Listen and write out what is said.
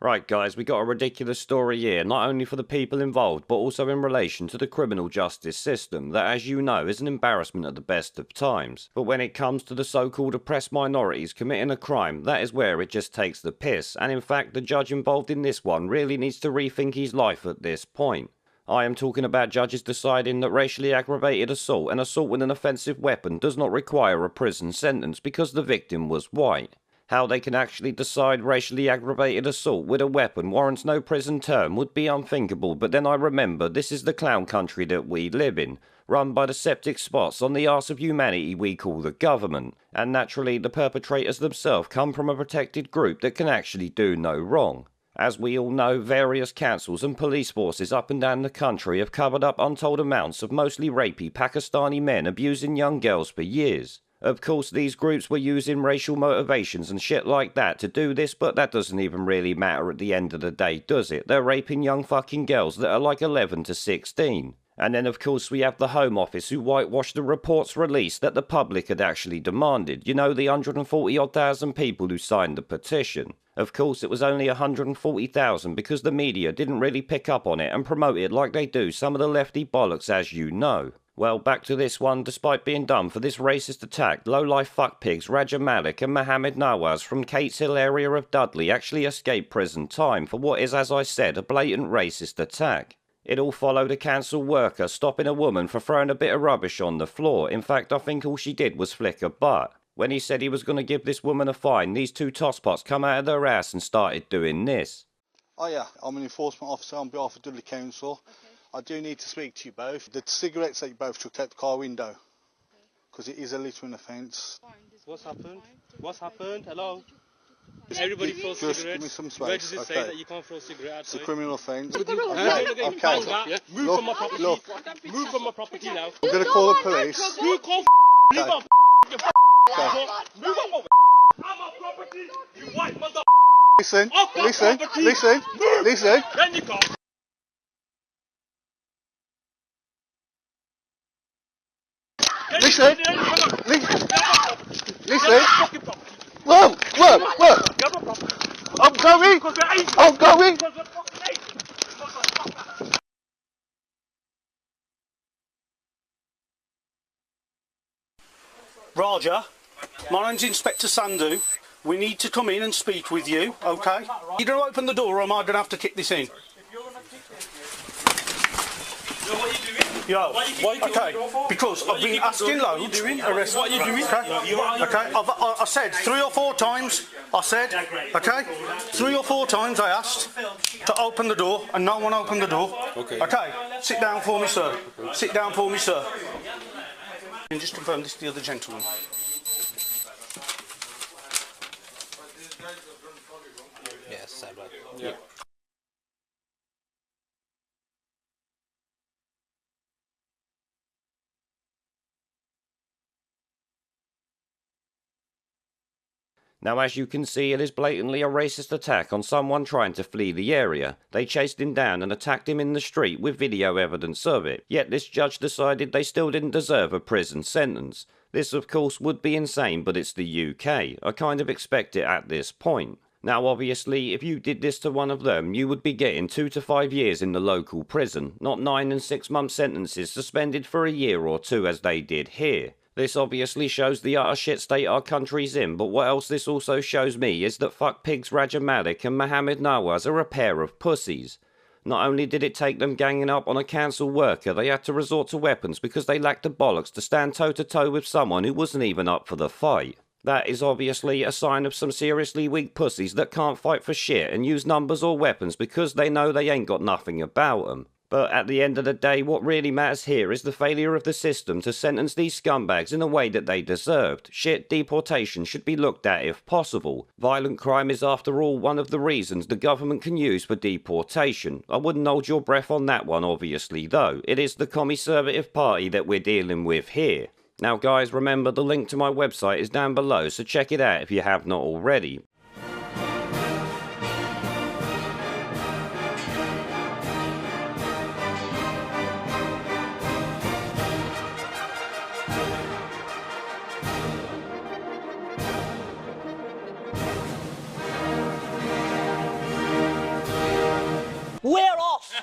Right guys, we got a ridiculous story here, not only for the people involved, but also in relation to the criminal justice system, that as you know is an embarrassment at the best of times. But when it comes to the so-called oppressed minorities committing a crime, that is where it just takes the piss, and in fact the judge involved in this one really needs to rethink his life at this point. I am talking about judges deciding that racially aggravated assault and assault with an offensive weapon does not require a prison sentence because the victim was white. How they can actually decide racially aggravated assault with a weapon warrants no prison term would be unthinkable, but then I remember this is the clown country that we live in, run by the septic spots on the arse of humanity we call the government, and naturally the perpetrators themselves come from a protected group that can actually do no wrong. As we all know, various councils and police forces up and down the country have covered up untold amounts of mostly rapey Pakistani men abusing young girls for years. Of course, these groups were using racial motivations and shit like that to do this, but that doesn't even really matter at the end of the day, does it? They're raping young fucking girls that are like 11 to 16. And then of course we have the Home Office who whitewashed the reports released that the public had actually demanded. You know, the 140,000 people who signed the petition. Of course it was only 140,000 because the media didn't really pick up on it and promote it like they do some of the lefty bollocks, as you know. Well, back to this one. Despite being done for this racist attack, low-life fuckpigs Raja Malik and Mohammed Nawaz from Cates Hill area of Dudley actually escaped prison time for what is, as I said, a blatant racist attack. It all followed a council worker stopping a woman for throwing a bit of rubbish on the floor. In fact, I think all she did was flick her butt. When he said he was going to give this woman a fine, these two tosspots come out of their ass and started doing this. Oh yeah, I'm an enforcement officer on behalf of Dudley Council. Okay. I do need to speak to you both. The cigarettes that you both took out the car window, because it is a littering offence. What's happened? What's happened? Hello? Everybody throws cigarettes. Give me some space. Where does it say that you can't throw cigarettes? It's a criminal offence. Okay. Move from my property. Move from my property now. I'm going to call the police. You call Move on. Move on. I'm a property. You white mother. Listen. Move. Listen. Then you go. Listen. Whoa. I'm going. Raja, my name's Inspector Sandhu. We need to come in and speak with you, okay? You going to open the door or am I going to have to kick this in? Yo, okay, because I've been asking loads. What are you doing? Okay, I said 3 or 4 times. Okay, 3 or 4 times I asked to open the door, and no one opened the door. Okay, sit down for me, sir. Sit down for me, sir. And just confirm this to the other gentleman. Yes, I will. Yeah. Now as you can see, it is blatantly a racist attack on someone trying to flee the area. They chased him down and attacked him in the street with video evidence of it. Yet this judge decided they still didn't deserve a prison sentence. This of course would be insane, but it's the UK. I kind of expect it at this point. Now obviously, if you did this to one of them, you would be getting 2 to 5 years in the local prison, not 9 and 6 month sentences suspended for a year or 2 as they did here. This obviously shows the utter shit state our country's in, but what else this also shows me is that fuckpigs Raja Malik and Mohammed Nawaz are a pair of pussies. Not only did it take them ganging up on a council worker, they had to resort to weapons because they lacked the bollocks to stand toe-to-toe with someone who wasn't even up for the fight. That is obviously a sign of some seriously weak pussies that can't fight for shit and use numbers or weapons because they know they ain't got nothing about them. But at the end of the day, what really matters here is the failure of the system to sentence these scumbags in the way that they deserved. Shit, deportation should be looked at if possible. Violent crime is after all one of the reasons the government can use for deportation. I wouldn't hold your breath on that one obviously though. It is the Conservative Party that we're dealing with here. Now guys, remember the link to my website is down below, so check it out if you have not already.